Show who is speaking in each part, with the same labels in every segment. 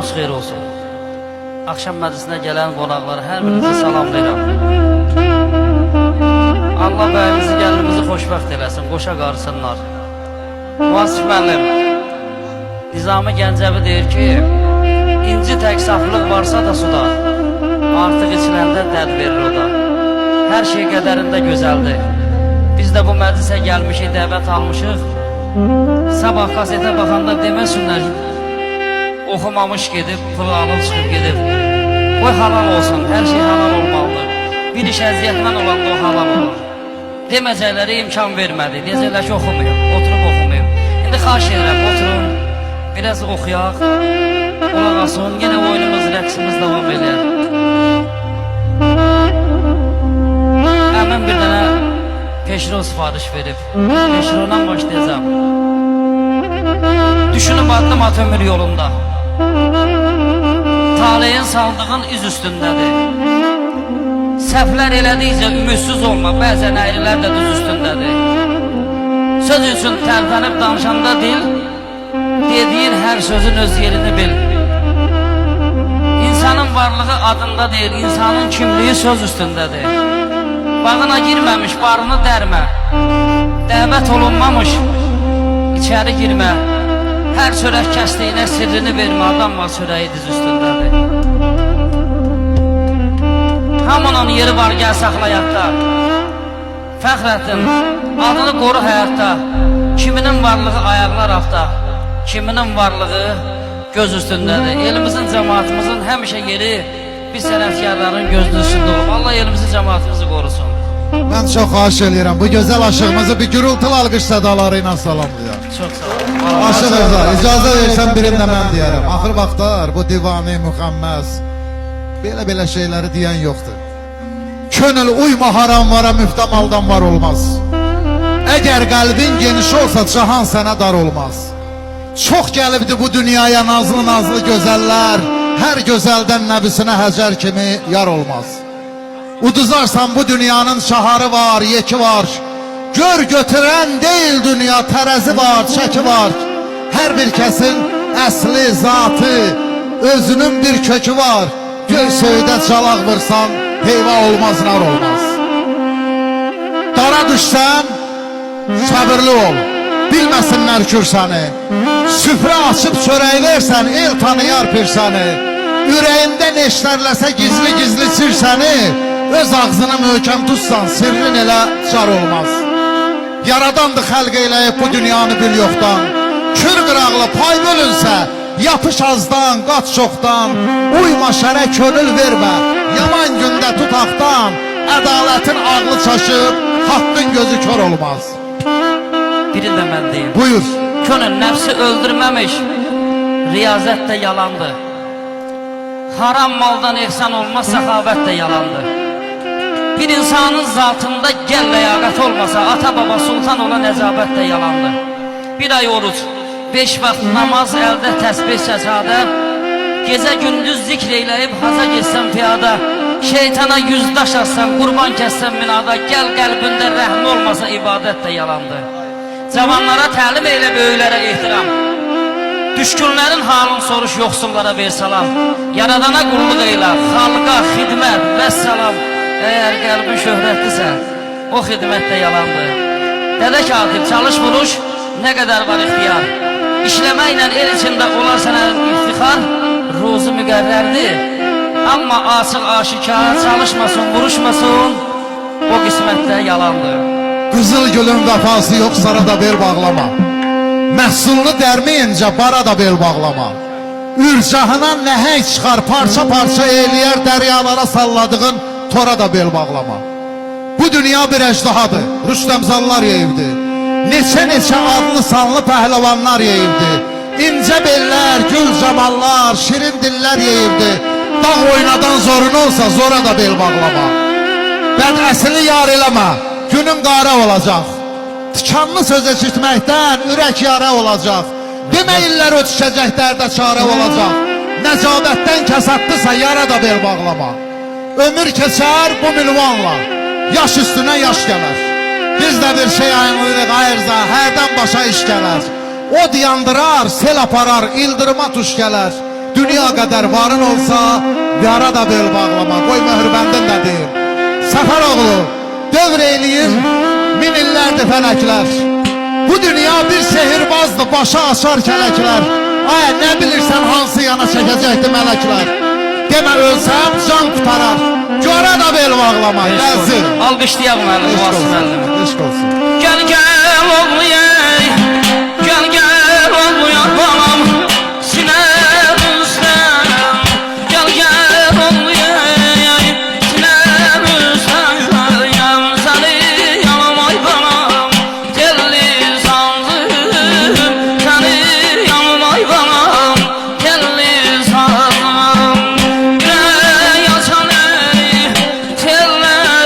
Speaker 1: Sabahınız xeyir olsun. Akşam məclisinə gələn qonaqları hər birinizi salamlayıram. Allah bəyimizi, gəlimizi xoşbəxt eləsin, qoşa qarısınlar. Vasif müəllim, Nizami Gəncəvi deyir ki, inci tək saflıq varsa da suda, artıq içiləndə dəd verir o da. Hər şey qədərində gözəldir. Biz də bu məclisə gəlmişik, dəvət almışıq. Sabah kasetə baxanda deməsinlər, oxumamış gedib, pılı alıb çıxıb gedib. Qoy halal olsun, hər şey halal olmalıdır. Bir iş əziyyətmən olanda o halal olur. Deməcəkləri imkan vermədi, deyəcəklər ki, oxumayım, oturub oxumayım. İndi xahiş edirəm, oturun, biraz oxuyaq, qulaq asın, yenə oyunumuz, rəqsimiz davam edir. Əmin bir dənə peşro sifariş verib, peşrodan başlayacağım. Düşünüb addım at ömür yolunda, taleyin saldığın iz üstündədir. Səhvlər elədikcə ümidsiz olma, bəzən əyrilər də düz üstündədir. Söz üçün tərpənib danışanda dil, dediyin hər sözün öz yerini bil. İnsanın varlığı adında deyil, insanın kimliyi söz üstündədir. Bağına girməmiş, barını dərmə, dəvət olunmamış, içəri girmə. Hər çörək kəsdiyinə sirrini vermə, adam var çörəyi diz üstündədir. Hamının yeri var, gəl saxla yadda. Fəxrətin, adını qoru həyatda. Kiminin varlığı ayaqlar altda, kiminin varlığı göz üstündədir. Elimizin, cəmaatımızın həmişə yeri biz sənətkarların gözünün üstündə olub. Allah elimizi, cəmaatımızı qorusun.
Speaker 2: Mən çox xahiş edirəm, bu gözəl aşığımızı bir gürültülü alqış sədaları ilə salamlayaq.
Speaker 1: Çox sağ olun.
Speaker 2: Aşıq Rıza, icazə versən birini də mən deyərəm. Axır vaxtlar bu divani, müxəmməz, belə şeyləri deyən yoxdur. Könül uyma haramlara, müftəmaldan var olmaz. Əgər qəlbin geniş olsa, cahan sənə dar olmaz. Çox gəlibdi bu dünyaya nazlı gözəllər, hər gözəldən nəbisinə Həcər kimi yar olmaz. Uduzarsan bu dünyanın şaharı var, yeki var. Gör götürən deyil dünya, tərəzi var, çəki var. Hər bir kəsin əsli, zatı, özünün bir kökü var. Göy söydə çalaq vursan, heyva olmaz, nar olmaz. Dara düşsən, səbirli ol, bilməsinlər kür səni. Süfrə açıb çörək versən, el tanıyar pir səni. Ürəyində neşlərləsə gizli sir səni. Öz ağzını möhkəm tutsan, sirrin elə çar olmaz. Yaradandı xəlq eyləyib bu dünyanı bil yoxdan. Kür qıraqlı pay bölünsə, yapış azdan, qaç çoxdan. Uyma şərə könül vermə, yaman gündə tutaqdan. Ədalətin ağlı çaşıb, haqqın gözü kör olmaz.
Speaker 1: Biri də mən deyim.
Speaker 2: Buyur.
Speaker 1: Könül nəfsi öldürməmiş, riyazət də yalandır. Haram maldan ehsan olmaz, səxavət də yalandır. Bir insanın zatında gəl ləyaqət olmasa, ata baba sultan olan nəcabət də yalandır. Bir ay oruc, 5 vaxt namaz əldə, təsbih səcadə, gecə gündüz zikr eyləyib haza geçsən piyada, şeytana yüzdaş atsan, qurban kəssən minada, gəl qəlbində rəhm olmasa ibadət də yalandır. Cavanlara təlim eylə, böyüklərə ehtiram. Düşkünlərin halını soruş, yoxsullara ver salam. Yaradana qulluq eylə, xalqa xidmət və salam. Əgər qəlbin şöhrətlisə, o xidmət də yalandır. Dədə Katib, çalış vuruş, nə qədər var ixtiyar. İşləməklə el içində olar sənə iftixar, ruzu müqərrərdir. Amma açıq aşikar, çalışmasın, vuruşmasın, o qismət də yalandır.
Speaker 2: Qızıl gülün vəfası yox, sara da bel bağlama. Məhsulunu dərməyincə bara da bel bağlama. Ürcahına nəhəng çıxar, parça eyləyər dəryalara salladığın tora da bel bağlama. Bu dünya bir əcdahadır, Rüstəmzallar yeyibdi. Neçə adlı sanlı pəhləvanlar yeyibdi. İncə bellər, gül camallar, şirin dillər yeyibdi. Dağ oynadan zorun olsa, zora da bel bağlama. Bəd əsli yar eləmə, günün qara olacaq. Tikanlı söz eşitməkdən ürək yara olacaq. Deməyirlər o düşəcək dərdə çarə olacaq. Nəcabətdən kəsatdısa yara da bel bağlama. Ömür keçər bu minvanla, yaş üstünə yaş gələr. Biz də bir şey ayınlıyıq ayırza, hərdən başa iş gələr. O diyandırar, sel aparar, ildırıma tuş gələr. dünya kadar varın olsa yara da bel bağlama. Qoy möhür bəndən də deyim. Səfəroğlu dövr eyleyin min illərdir fələklər. Bu dünya bir sehirbazdır, başa açar kələklər. Ay ne bilirsən hansı yana çəkəcəkdi mələklər. Demə ölsəm can qutarar. Görə da bel bağlama. Gəzir.
Speaker 1: Alqışlayaq müəllim, Vasif müəllim.
Speaker 2: Eşq olsun.
Speaker 1: Gel gel oğluyay, gel gel oğluyay balam, sinem üstem. Gel gel oğluyay, sinem üstem. Seni yanımay balam, telli sandım. Seni yanımay balam, telli sandım. Yüreği açan ey, tellerim.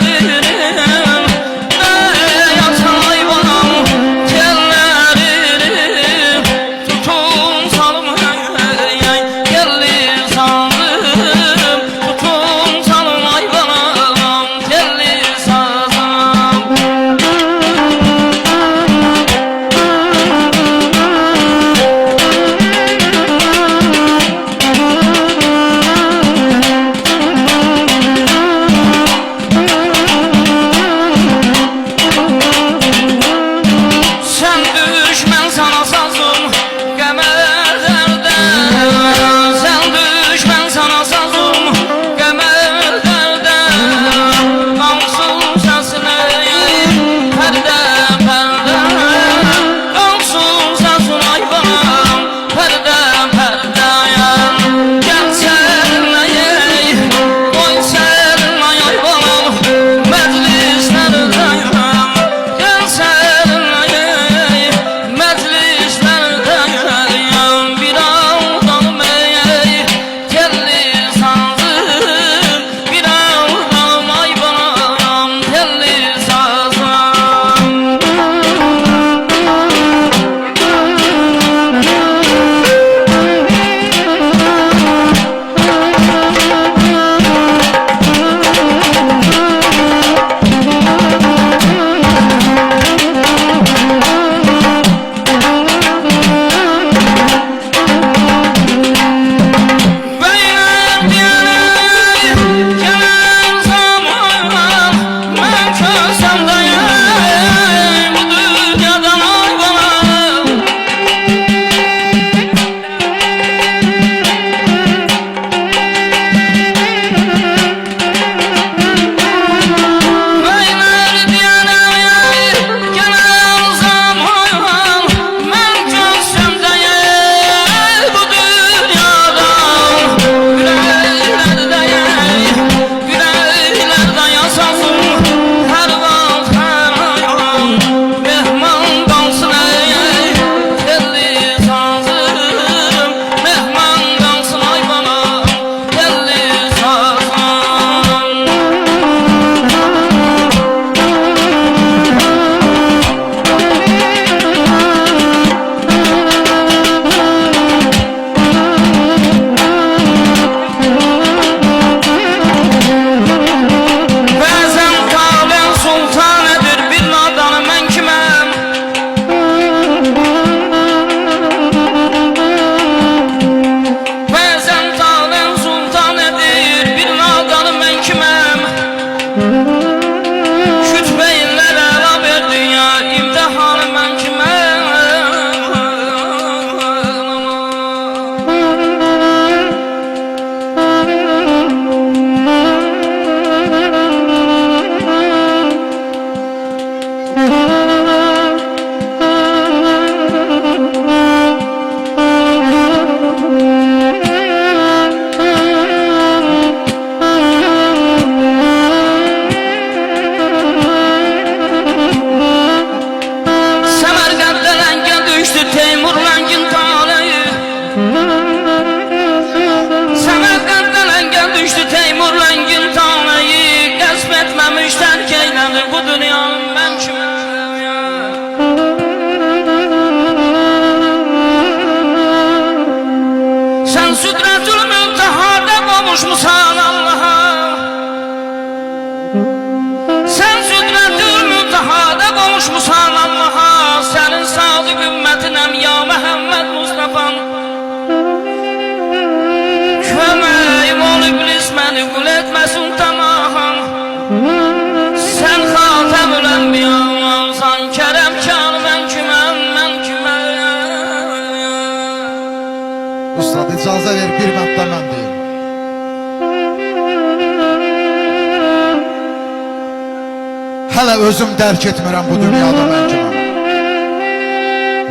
Speaker 2: özüm dərk etmirəm bu dünyada mən kiməm.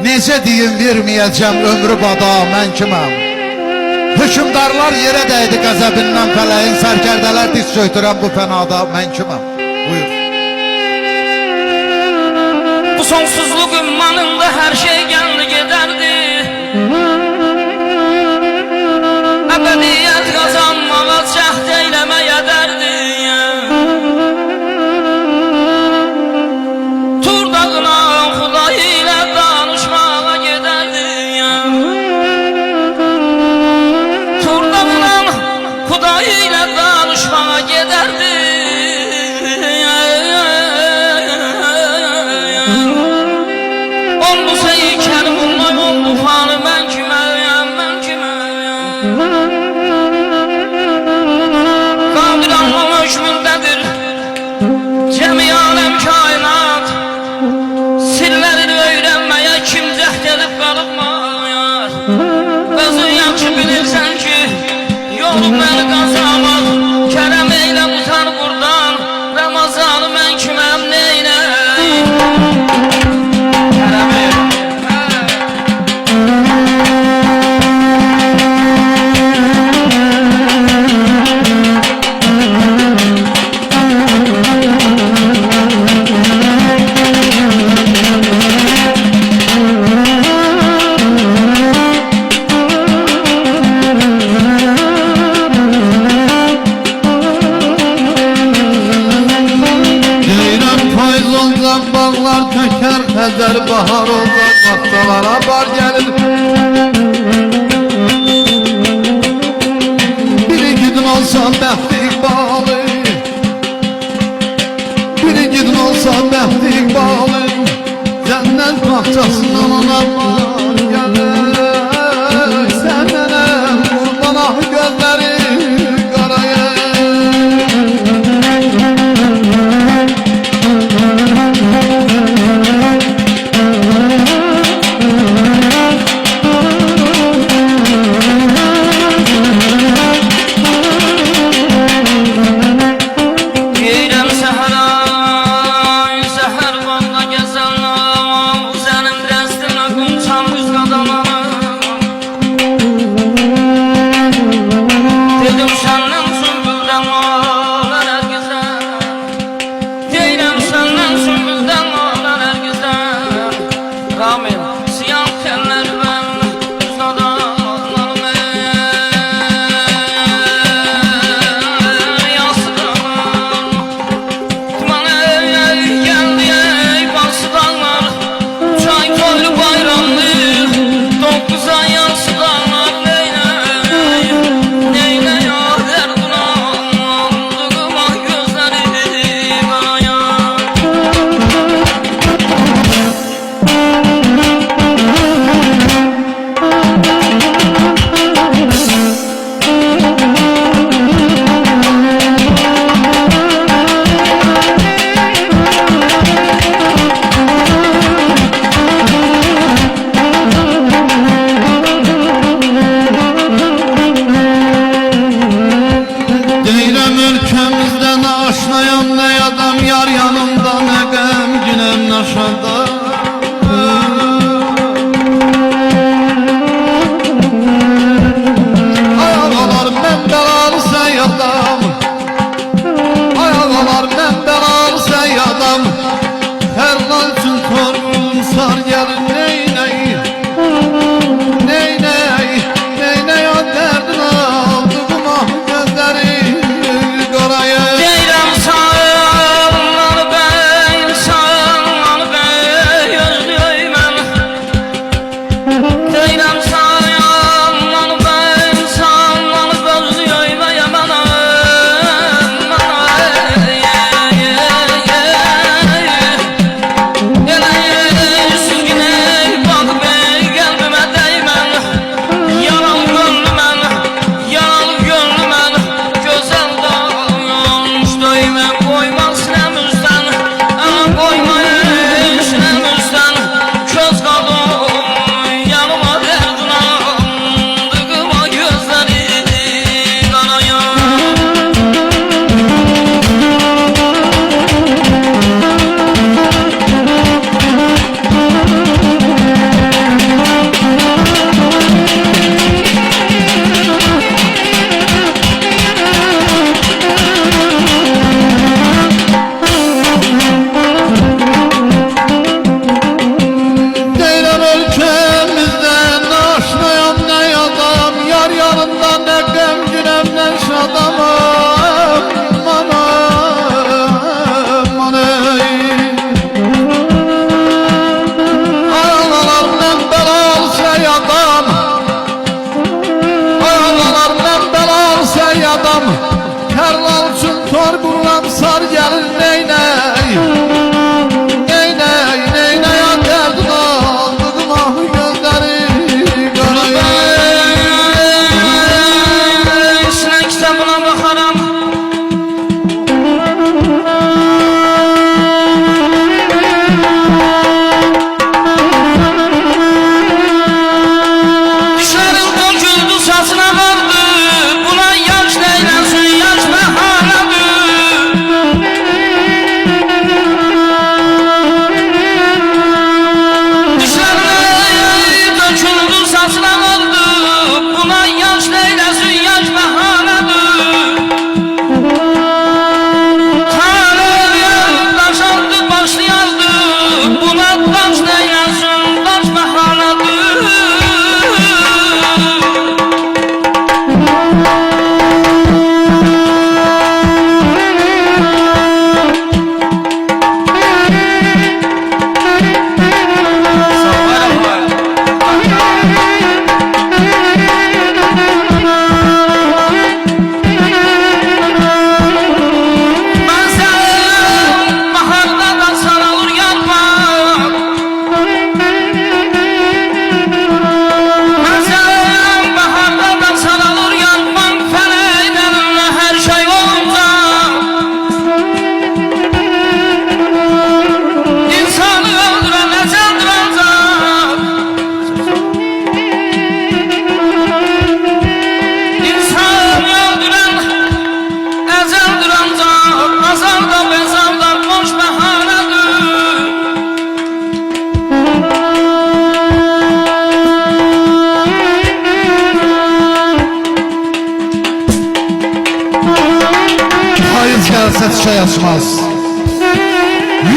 Speaker 2: Necə deyim verməyəcəm ömrü bada mən kiməm. Hükümdarlar yerə dəydi qəzəbindən fələyin, sərkərdələr diz çöktürən bu fənada mən kiməm. Buyur.
Speaker 1: Bu sonsuzluq ümmanında hər şey gəldi gedərdi. Əbədiyyət qazanmağa cəhd eyləməyə dərdi. Tur dağına Xuday ilə danışmağa gedərdi. Tur dağına Xuday ilə danışmağa gedərdi. Oldusa ikəli bunlar oldu xanı mən kiməyəm, mən kiməyəm. Qadir Allah hökmündədir cəmi aləm kainat. Sirlərini öyrənməyə kim cəhd edib qalıbmayar. Özün yaxşı bilirsən ki yolu məni qazanmaq. Kərəm eylə utan buradan, Ramazanı mən kiməm neynəyim. Kərəm eylə
Speaker 3: bağlar töker Həzər bahar olacaq vaxtalara bar gəlir. Biri gidin olsa bəxt iqbalı, biri gidin olsa bəxt iqbalı, cənnət bağçasından ona var gəlir. Səndən qurban ah gözləri qaraya.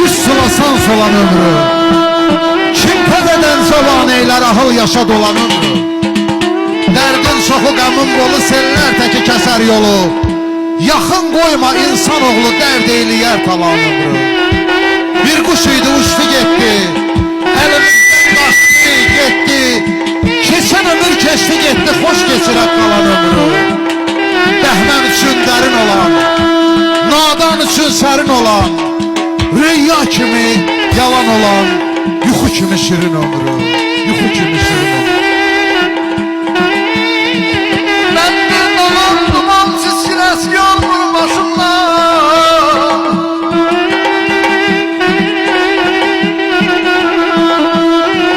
Speaker 2: Yüz sulasan solan ömrü, kim təzədən cavan eylər ahıl yaşa dolan ömrü. Dərdin çoxu qəmin bolu sellər təki kəsər yolu, yaxın qoyma insanoğlu dərd eyləyər talan ömrü. Bir quş idi uçdu getdi, əlimizdən qaçdı getdi, keçən ömür keçdi getdi, xoş keçirək qalan ömrü. Bəhmən üçün dərin olan, nadan üçün sərin olan, rüya kimi yalan olan, yuxu kimi şirin ömrü, yuxu kimi şirin ömrü.
Speaker 3: Ben bir duman duman çizgin eski yağmur başımdan.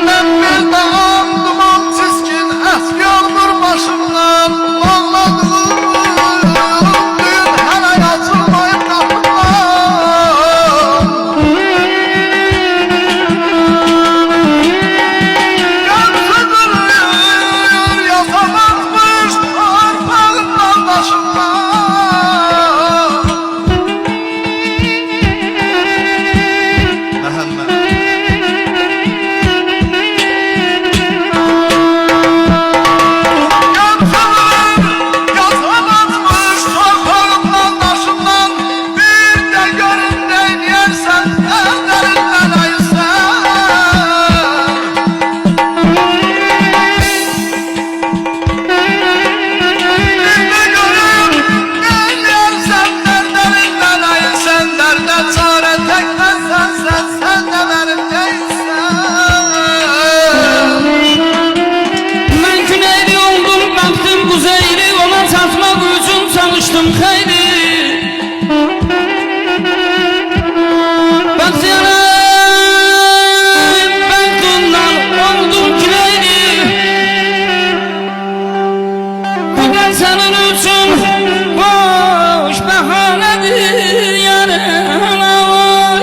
Speaker 3: Ben bir duman duman çizgin eski yağmur başımdan. Ağladığım düğün hele yazılmayıp kapımdan. Yansıdırıyor yasamakmış arpağından başımdan. Məhəmməd yasamakmış arpağından başımdan. Bir de görün neyniyersen ellerinden ayırsan. Bir de görün neyniyersen ellerinden ayırsan. Derde çare tekmez sen de benim değilsen.
Speaker 1: Ben güneyli oldum, baktım kuzeyli, ona çatmak için çalıştım xeyli. Baktiyarım, baktımdan oldum güneyli. Bu da senin için boş bahanedir yarına var.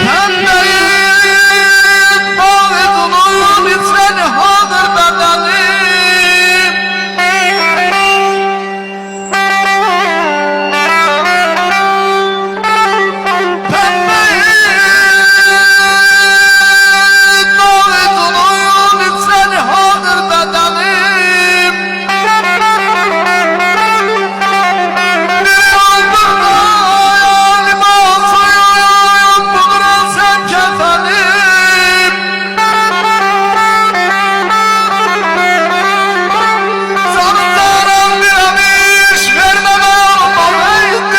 Speaker 3: Pembeyim bağrıdunun içeni hadır bedenim. Pembeyim bağrıdunun içeni hadır bedenim. Bir yoldur hayalim olsayım bulurum sen kefenim. Sana zarar veremiş vermem olmalıydım.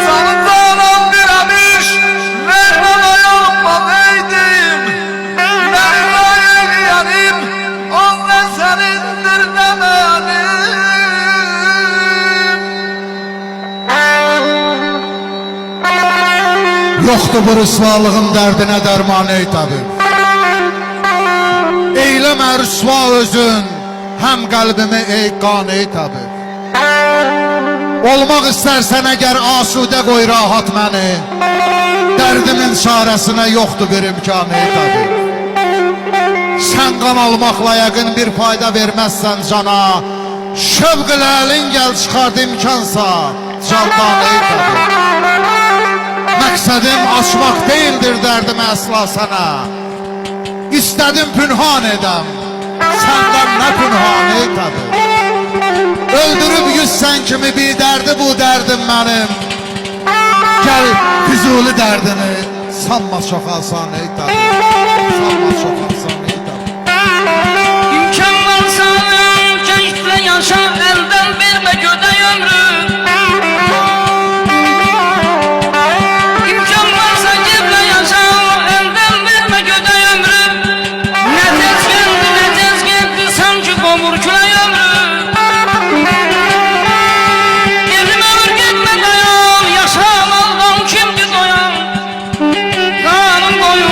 Speaker 3: Sana zarar veremiş vermem olmalıydım. Mehrail yarim ondan senindir demedim.
Speaker 2: Yoxdur bu rüsvalığın dərdinə dərman ey tabib. Eyləmə rüsva özün, həm qəlbimi ey qan ey tabib. Olmaq istərsən əgər asudə qoy rahat məni, dərdimin çarəsinə yoxdur bir imkan ey tabib. Sən qan almaqla yəqin bir fayda verməzsən cana, şövq ilə əlin gəl çıxart imkansa, candan ey tabib. Məqsədim açmaq deyildir dərdimi əsla sənə, İstədim pünhan edəm, səndən nə pünhan ey tabib. Öldürüb yüzsən kimi bir dərdi bu dərdim mənim, gəl füzuli dərdini sanma çox asan ey tabib. Sanma çox asan ey tabib.
Speaker 1: İmkan varsa gençle yaşa, elden verme göday ömrü. İmkan varsa gençle yaşa, elden verme göday ömrü. Ne tez geldi sanki komur külay ömrü. Gelim ömür gitme dayan, yaşamaldan kimdi doyan. Kanım koyun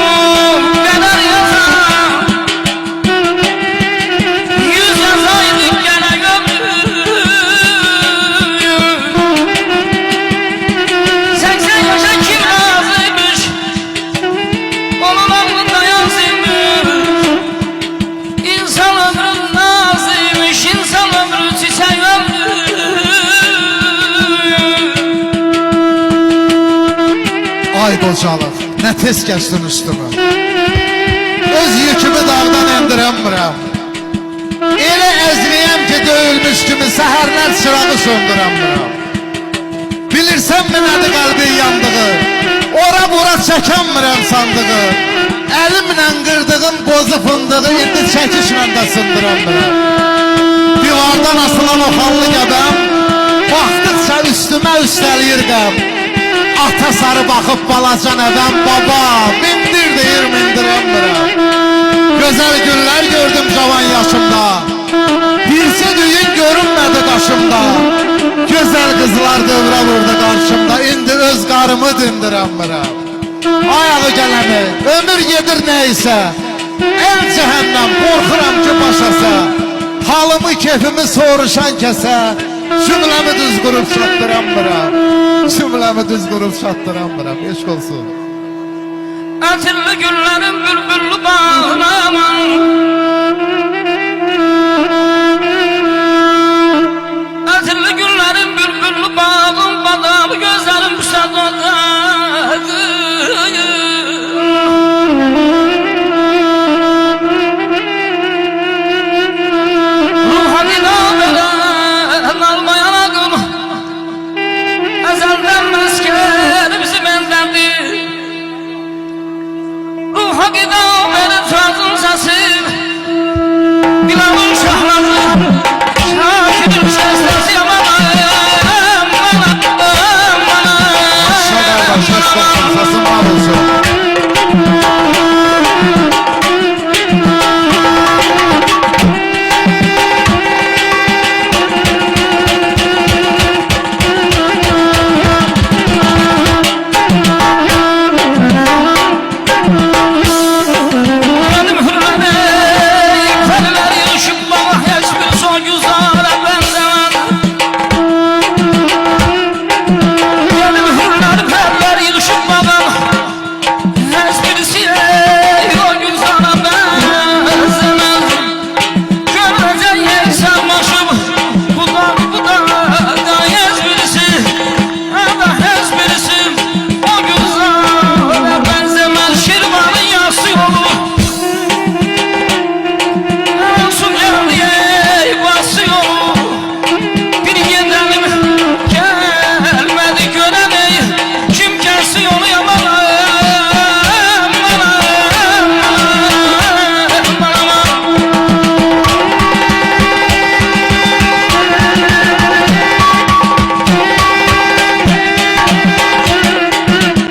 Speaker 2: Nə tez keçdin üstümü. Öz yükümü dağdan endirəmirəm. Elə əzliyəm ki, döyülmüş kimi səhərlər çırağı söndürəmirəm. Bilirsənmi nədir qəlbin yandığı? Ora bura çəkəmirəm sandığı. Əlimlə qırdığım bozu fındığı indi çəkişlə də sındıramirəm. Divardan asılan o xallı qəbəm baxdıqca üstümə üstəliyir qəm. Ata sarı baxıb balaca nəvəm, baba mindir deyir mindirəmirəm. Gözəl günlər gördüm cavan yaşımda, bircə düyün görünmədi qaşımda. Gözəl qızlar dövrə vurdu qarşımda, indi öz qarımı dindirəmirəm. Ayağı gələni, ömür gedir neysə, el cəhənnəm qorxuram ki başasa. Halımı kefimi soruşan kəsə, cümləmi düz qurub çatdıramıram. Cümləmi düz qurub çatdıramıram, eşq olsun.
Speaker 1: Ətirli güllərin bülbüllü